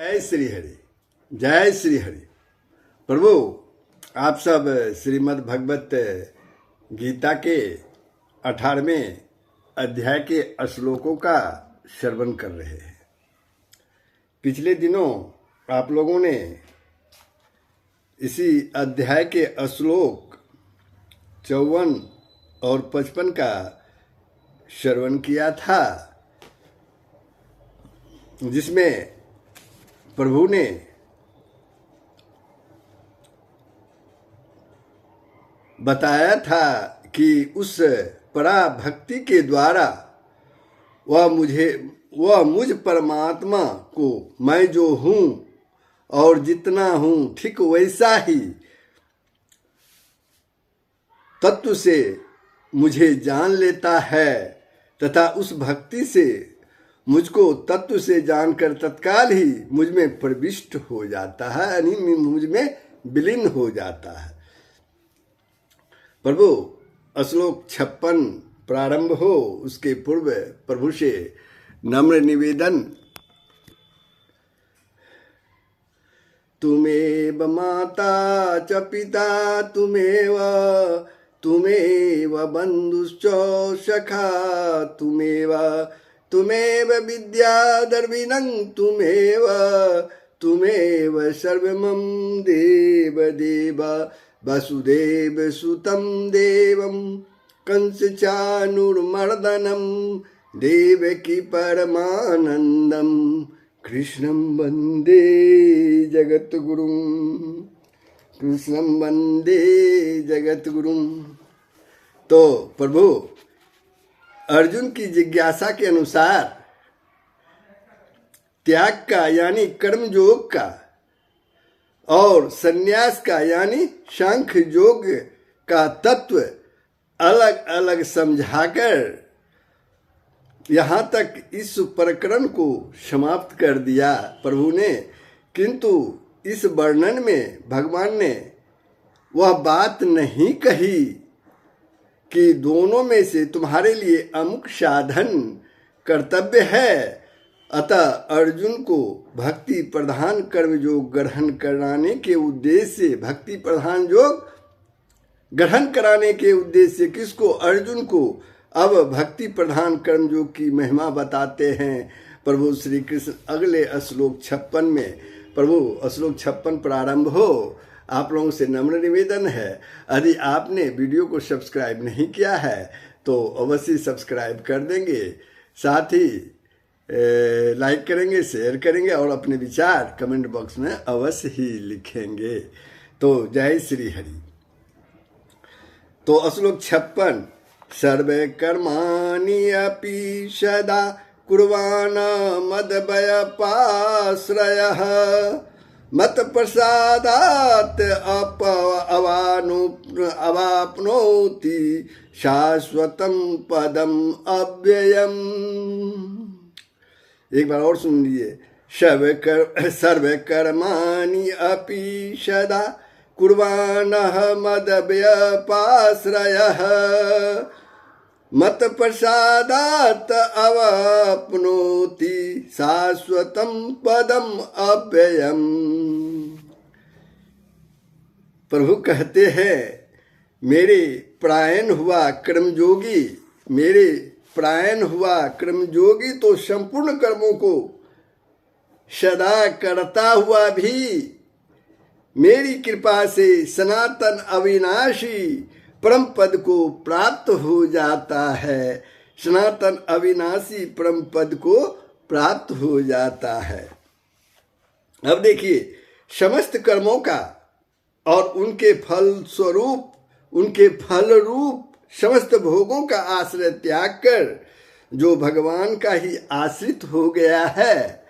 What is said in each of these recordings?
जय श्री हरि, जय श्री हरि। प्रभु, आप सब श्रीमद् भगवत गीता के 18वें अध्याय के श्लोकों का श्रवण कर रहे हैं। पिछले दिनों आप लोगों ने इसी अध्याय के श्लोक 54 और 55 का श्रवण किया था, जिसमें प्रभु ने बताया था कि उस पराभक्ति के द्वारा वह मुझ परमात्मा को मैं जो हूँ और जितना हूँ ठीक वैसा ही तत्व से मुझे जान लेता है तथा उस भक्ति से मुझको तत्व से जानकर तत्काल ही मुझ में प्रविष्ट हो जाता है, यानी मुझ में विलीन हो जाता है। प्रभु, श्लोक 56 प्रारंभ हो उसके पूर्व प्रभु से नम्र निवेदन। तुमेव माता च पिता तुमेव बंधुश्च सखा तुमेव विद्याधर्मिणं तुमेव सर्वमं देव वसुदेव सुतं देवं कंसचाणूरमर्दनं देवकी परमानंदं कृष्णं वंदे जगद्गुरुं। तो प्रभु, अर्जुन की जिज्ञासा के अनुसार त्याग का यानी कर्म योग का और संन्यास का यानी सांख्य योग का तत्व अलग अलग समझाकर यहाँ तक इस प्रकरण को समाप्त कर दिया प्रभु ने। किंतु इस वर्णन में भगवान ने वह बात नहीं कही कि दोनों में से तुम्हारे लिए अमुक साधन कर्तव्य है, अतः अर्जुन को भक्ति प्रधान कर्म योग ग्रहण कराने के उद्देश्य से भक्ति प्रधान योग ग्रहण कराने के उद्देश्य से किसको? अर्जुन को अब भक्ति प्रधान कर्म योग की महिमा बताते हैं प्रभु श्री कृष्ण। अगले श्लोक 56 में प्रभु श्लोक 56 प्रारंभ हो। आप लोगों से नम्र निवेदन है, यदि आपने वीडियो को सब्सक्राइब नहीं किया है तो अवश्य सब्सक्राइब कर देंगे, साथ ही लाइक करेंगे, शेयर करेंगे और अपने विचार कमेंट बॉक्स में अवश्य ही लिखेंगे। तो जय श्री हरि। तो श्लोक 56, सर्वे कर्माणि अपि सदा कुर्वाण मद्भयपाश्रयः मत प्रसादात अवाप्नोति शाश्वतम पदम अव्ययम। एक बार और सुन लीजिए। सर्वे कर्माणि अपि सदा कुर्वाणः मद्भयपाश्रयः मत प्रसादात अवाप्नोति शाश्वतम पदम अव्ययम। प्रभु कहते हैं, मेरे प्रायण हुआ कर्मयोगी तो संपूर्ण कर्मों को सदा करता हुआ भी मेरी कृपा से सनातन अविनाशी परम पद को प्राप्त हो जाता है। सनातन अविनाशी परम पद को प्राप्त हो जाता है। अब देखिए, समस्त कर्मों का और उनके फल रूप समस्त भोगों का आश्रय त्याग कर जो भगवान का ही आश्रित हो गया है,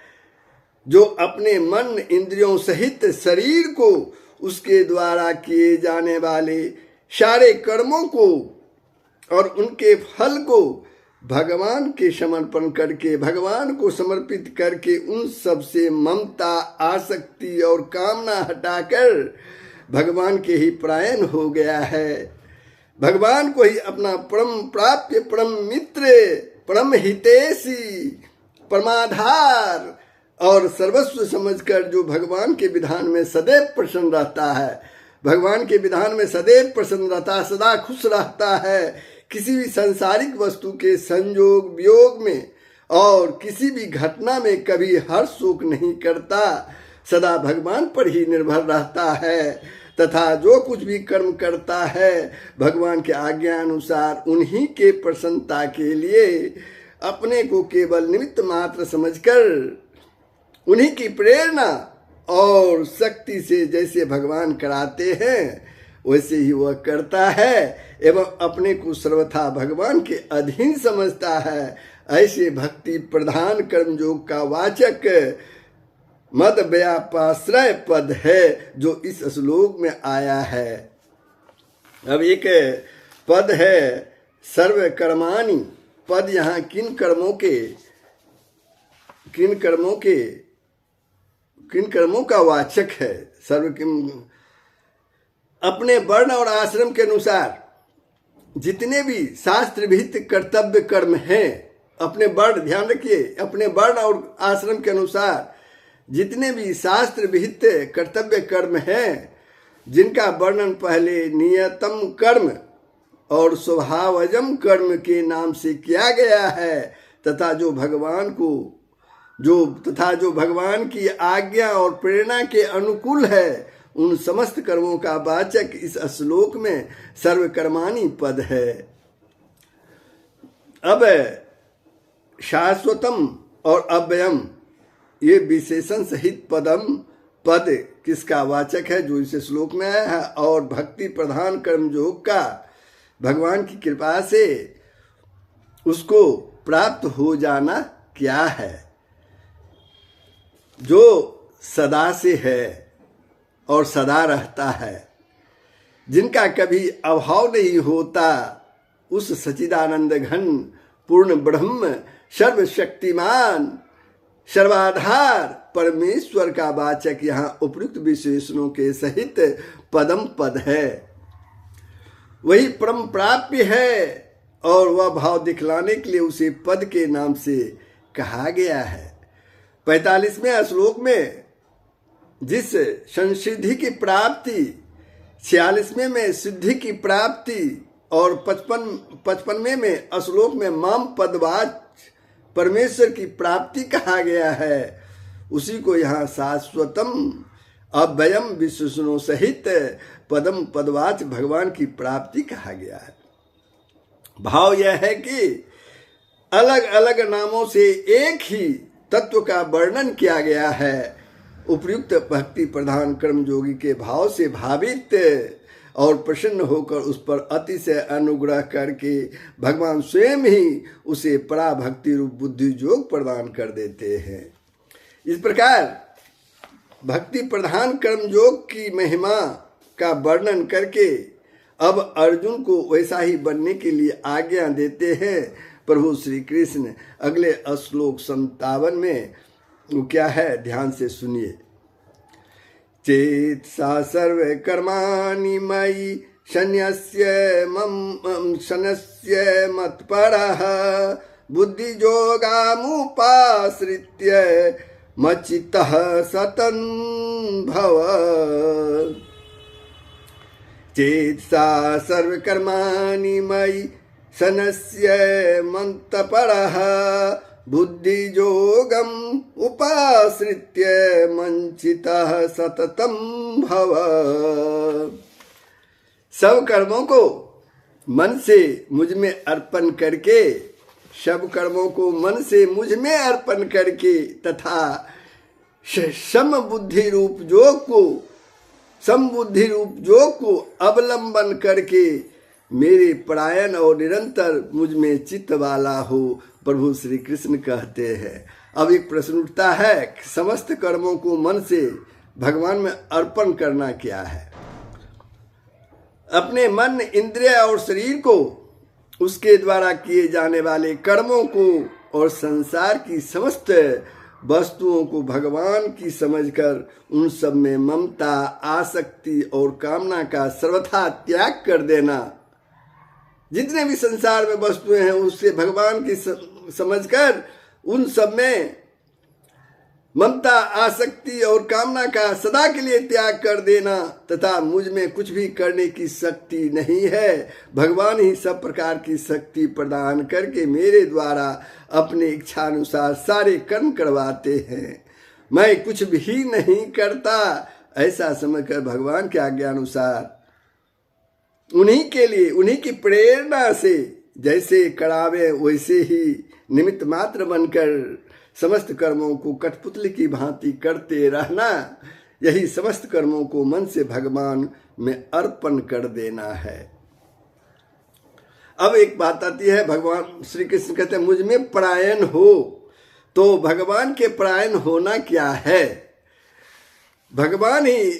जो अपने मन इंद्रियों सहित शरीर को उसके द्वारा किए जाने वाले सारे कर्मों को और उनके फल को भगवान के समर्पण करके, भगवान को समर्पित करके उन सब से ममता, आसक्ति और कामना हटाकर भगवान के ही प्रायण हो गया है। भगवान को ही अपना परम प्राप्य, परम मित्र, परम हितैषी, परमाधार और सर्वस्व समझकर जो भगवान के विधान में सदैव प्रसन्न रहता है, भगवान के विधान में सदैव प्रसन्न रहता है, सदा खुश रहता है, किसी भी सांसारिक वस्तु के संयोग वियोग में और किसी भी घटना में कभी हर्ष शोक नहीं करता, सदा भगवान पर ही निर्भर रहता है तथा जो कुछ भी कर्म करता है भगवान के आज्ञा अनुसार उन्हीं के प्रसन्नता के लिए अपने को केवल निमित्त मात्र समझकर उन्हीं की प्रेरणा और शक्ति से जैसे भगवान कराते हैं वैसे ही वह करता है एवं अपने को सर्वथा भगवान के अधीन समझता है। ऐसे भक्ति प्रधान कर्मयोग का वाचक मद व्यापाश्रय पद है जो इस श्लोक में आया है। अब एक पद है सर्व कर्माणि पद, यहाँ किन कर्मों का वाचक है। सर्व अपने वर्ण और आश्रम के अनुसार जितने भी शास्त्र विहित कर्तव्य कर्म हैं, अपने वर्ण, ध्यान रखिए, अपने वर्ण और आश्रम के अनुसार जितने भी शास्त्र विहित कर्तव्य कर्म हैं, जिनका वर्णन पहले नियतम कर्म और स्वभावजम कर्म के नाम से किया गया है तथा जो भगवान की आज्ञा और प्रेरणा के अनुकूल है, उन समस्त कर्मों का वाचक इस श्लोक में सर्वकर्माणि पद है। अब शाश्वतम और अव्ययम ये विशेषण सहित पद किसका वाचक है जो इस श्लोक में आया है, और भक्ति प्रधान कर्मयोग का भगवान की कृपा से उसको प्राप्त हो जाना क्या है, जो सदा से है और सदा रहता है, जिनका कभी अभाव नहीं होता, उस सच्चिदानंद घन पूर्ण ब्रह्म सर्वशक्तिमान सर्वाधार परमेश्वर का वाचक यहाँ उपयुक्त विशेषणों के सहित पदम पद है। वही परम प्राप्य है और वह भाव दिखलाने के लिए उसे पद के नाम से कहा गया है। 45वें श्लोक में जिस संसिद्धि की प्राप्ति, 46वें में सिद्धि की प्राप्ति और 55वें में श्लोक में माम पदवाच परमेश्वर की प्राप्ति कहा गया है, उसी को यहाँ शाश्वतम अव्ययम विशेषणों सहित पदम पदवाच भगवान की प्राप्ति कहा गया है। भाव यह है कि अलग अलग नामों से एक ही तत्व का वर्णन किया गया है। उपयुक्त भक्ति प्रधान कर्मयोगी के भाव से भावित और प्रसन्न होकर उस पर अतिशय अनुग्रह करके भगवान स्वयं ही उसे पराभक्ति रूप बुद्धि योग प्रदान कर देते हैं। इस प्रकार भक्ति प्रधान कर्मयोग की महिमा का वर्णन करके अब अर्जुन को वैसा ही बनने के लिए आज्ञा देते हैं प्रभु श्री कृष्ण। अगले श्लोक 57 में वो क्या है, ध्यान से सुनिए। चेत सा सर्व कर्माणि मयि शन्यस्य मत्परः बुद्धियोगामुपाश्रित्य मच्चित्तः सततं भव। चेत सा सर्व कर्माणि मयि शन्यस्य मत्परः बुद्धियोगम उपाश्रित्य मंचितः सततं भव। सब कर्मों को मन से मुझ में अर्पण करके, सब कर्मों को मन से मुझ में अर्पण करके तथा सम बुद्धि रूप योग को अवलंबन करके मेरे परायण और निरंतर मुझ में चित्त वाला हो, प्रभु श्री कृष्ण कहते हैं। अब एक प्रश्न उठता है, समस्त कर्मों को मन से भगवान में अर्पण करना क्या है? अपने मन, इंद्रिय और शरीर को, उसके द्वारा किए जाने वाले कर्मों को और संसार की समस्त वस्तुओं को भगवान की समझकर उन सब में ममता, आसक्ति और कामना का सर्वथा त्याग कर देना। जितने भी संसार में वस्तुएं हैं उससे भगवान की समझकर उन सब में ममता, आसक्ति और कामना का सदा के लिए त्याग कर देना तथा मुझ में कुछ भी करने की शक्ति नहीं है। भगवान ही सब प्रकार की शक्ति प्रदान करके मेरे द्वारा अपने इच्छा अनुसार सारे कर्म करवाते हैं। मैं कुछ भी नहीं करता, ऐसा समझकर भगवान के आज्ञा अनुसार उन्हीं के लिए, उन्हीं की प्रेरणा से जैसे करावे वैसे ही निमित्त मात्र बनकर समस्त कर्मों को कठपुतली की भांति करते रहना, यही समस्त कर्मों को मन से भगवान में अर्पण कर देना है। अब एक बात आती है, भगवान श्री कृष्ण कहते हैं मुझ में परायण हो। तो भगवान के परायण होना क्या है? भगवान ही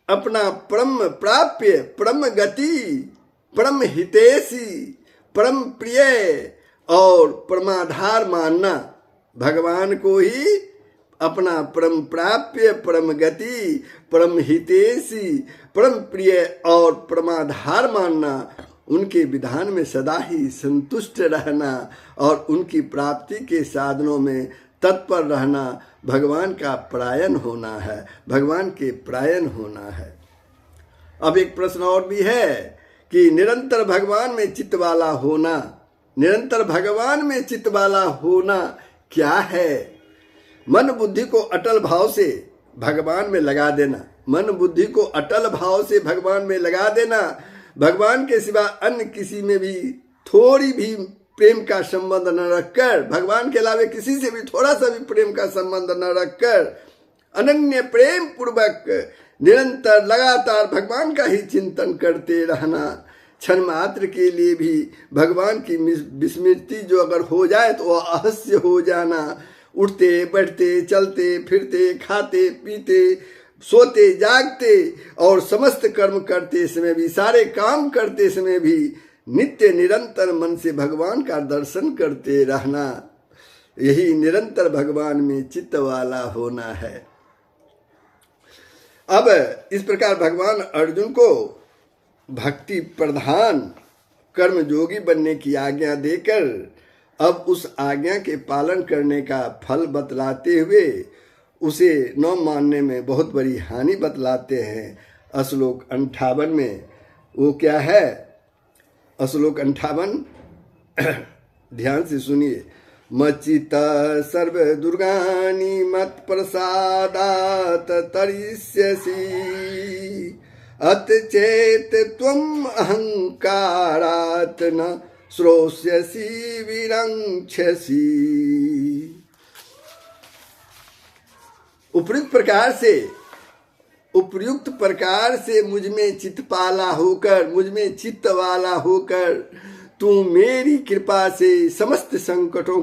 अपना परम प्राप्य, परम गति, परम हितैषी, परम प्रिय और परमाधार मानना, भगवान को ही अपना परम प्राप्य, परम गति, परम हितैषी, परम प्रिय और परमाधार मानना, उनके विधान में सदा ही संतुष्ट रहना और उनकी प्राप्ति के साधनों में तत्पर रहना भगवान का परायण होना है, भगवान के परायण होना है। अब एक प्रश्न और भी है कि निरंतर भगवान में चित्त वाला होना, निरंतर भगवान में चित्त वाला होना क्या है? मन बुद्धि को अटल भाव से भगवान में लगा देना, मन बुद्धि को अटल भाव से भगवान में लगा देना, भगवान के सिवा अन्य किसी में भी थोड़ी भी प्रेम का संबंध न रखकर, भगवान के अलावे किसी से भी थोड़ा सा भी प्रेम का संबंध न रखकर अनन्य प्रेम पूर्वक निरंतर लगातार भगवान का ही चिंतन करते रहना। क्षण मात्र के लिए भी भगवान की विस्मृति जो अगर हो जाए तो वह अहस्य हो जाना। उठते बैठते चलते फिरते खाते पीते सोते जागते और समस्त कर्म करते समय भी, सारे काम करते समय भी नित्य निरंतर मन से भगवान का दर्शन करते रहना, यही निरंतर भगवान में चित्त वाला होना है। अब इस प्रकार भगवान अर्जुन को भक्ति प्रधान कर्म योगी बनने की आज्ञा देकर अब उस आज्ञा के पालन करने का फल बतलाते हुए उसे न मानने में बहुत बड़ी हानि बतलाते हैं। श्लोक 58 में वो क्या है? श्लोक 58 ध्यान से सुनिए। मच्चित सर्व दुर्गानि मत प्रसादात तरिष्यसि अत चेत त्वम अहंकारात न श्रोष्यसि विरंक्षसि। उपयुक्त प्रकार से मुझ में चित्तपाला होकर, मुझ में चित्त वाला होकर तू मेरी कृपा से समस्त संकटों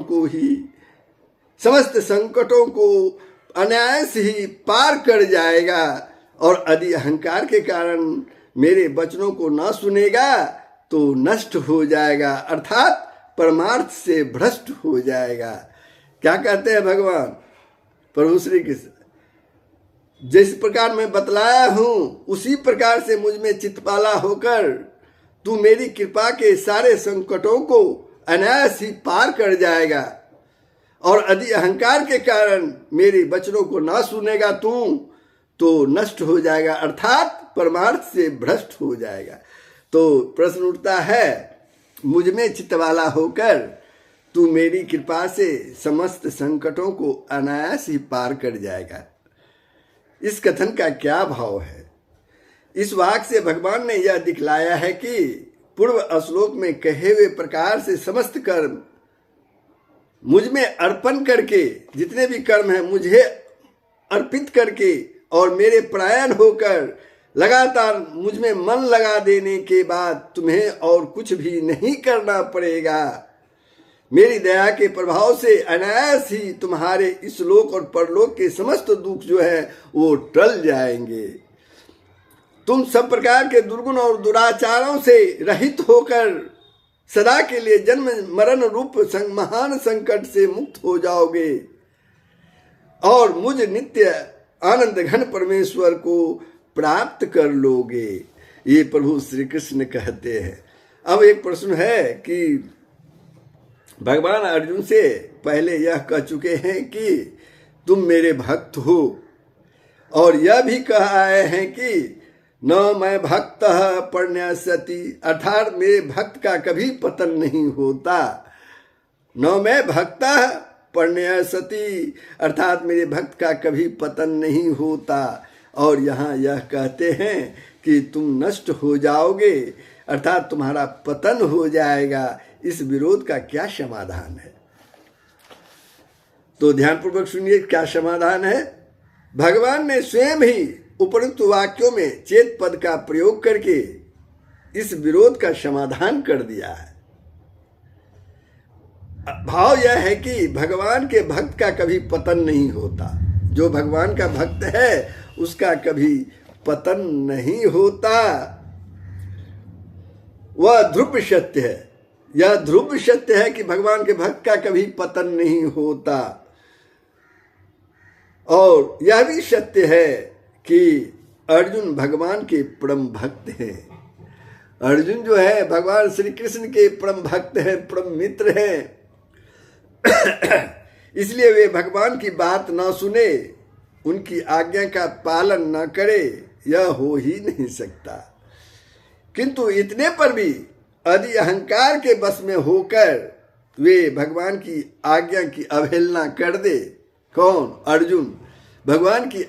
को अनायास ही पार कर जाएगा और यदि अहंकार के कारण मेरे वचनों को न सुनेगा तो नष्ट हो जाएगा, अर्थात परमार्थ से भ्रष्ट हो जाएगा। क्या कहते हैं भगवान प्रभु श्री कृष्ण? जिस प्रकार मैं बतलाया हूं उसी प्रकार से मुझ में चित्तपाला होकर तू मेरी कृपा के सारे संकटों को अनायास ही पार कर जाएगा और यदि अहंकार के कारण मेरे वचनों को ना सुनेगा तू तो नष्ट हो जाएगा, अर्थात परमार्थ से भ्रष्ट हो जाएगा। तो प्रश्न उठता है, मुझ में चित्त वाला होकर तू मेरी कृपा से समस्त संकटों को अनायास ही पार कर जाएगा। इस कथन का क्या भाव है? इस वाक्य से भगवान ने यह दिखलाया है कि पूर्व श्लोक में कहे हुए प्रकार से समस्त कर्म मुझ में अर्पण करके, जितने भी कर्म हैं मुझे अर्पित करके और मेरे परायण होकर लगातार मुझ में मन लगा देने के बाद तुम्हें और कुछ भी नहीं करना पड़ेगा। मेरी दया के प्रभाव से अनायास ही तुम्हारे इस लोक और परलोक के समस्त दुख जो है वो टल जाएंगे। तुम सब प्रकार के दुर्गुण और दुराचारों से रहित होकर सदा के लिए जन्म मरण रूप महान संकट से मुक्त हो जाओगे और मुझ नित्य आनंद घन परमेश्वर को प्राप्त कर लोगे, ये प्रभु श्री कृष्ण कहते हैं। अब एक प्रश्न है कि भगवान अर्जुन से पहले यह कह चुके हैं कि तुम मेरे भक्त हो। और यह भी कह आए हैं कि न मैं भक्त पर्ण्यासति, अर्थात मेरे भक्त का कभी पतन नहीं होता। न मैं भक्त पर्ण्यासति, अर्थात मेरे भक्त का कभी पतन नहीं होता। और यहाँ यह कहते हैं कि तुम नष्ट हो जाओगे, अर्थात तुम्हारा पतन हो जाएगा। इस विरोध का क्या समाधान है? तो ध्यानपूर्वक सुनिए क्या समाधान है। भगवान ने स्वयं ही उपरोक्त वाक्यों में चेत पद का प्रयोग करके इस विरोध का समाधान कर दिया है। भाव यह है कि भगवान के भक्त का कभी पतन नहीं होता। जो भगवान का भक्त है उसका कभी पतन नहीं होता। वह ध्रुव सत्य है। यह ध्रुव सत्य है कि भगवान के भक्त का कभी पतन नहीं होता। और यह भी सत्य है कि अर्जुन भगवान के परम भक्त हैं। अर्जुन जो है भगवान श्री कृष्ण के परम भक्त हैं, परम मित्र हैं। इसलिए वे भगवान की बात ना सुने, उनकी आज्ञा का पालन ना करे, यह हो ही नहीं सकता। किंतु इतने पर भी यदि अहंकार के बस में होकर वे भगवान की आज्ञा की अवहेलना कर दे, कौन? अर्जुन भगवान की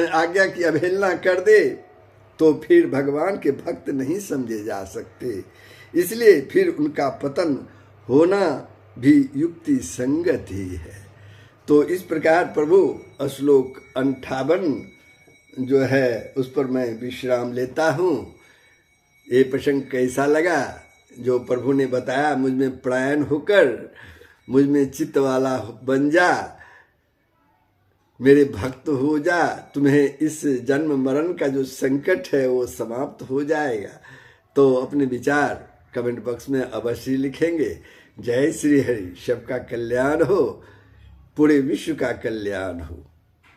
आज्ञा की अवहेलना कर दे, तो फिर भगवान के भक्त नहीं समझे जा सकते। इसलिए फिर उनका पतन होना भी युक्ति संगत ही है। तो इस प्रकार प्रभु श्लोक 58 जो है उस पर मैं विश्राम लेता हूँ। ये प्रसंग कैसा लगा जो प्रभु ने बताया, मुझ में प्रयाण होकर मुझ में चित्त वाला बन जा, मेरे भक्त हो जा, तुम्हें इस जन्म मरण का जो संकट है वो समाप्त हो जाएगा। तो अपने विचार कमेंट बॉक्स में अवश्य लिखेंगे। जय श्री हरि। सबका कल्याण हो, पूरे विश्व का कल्याण हो।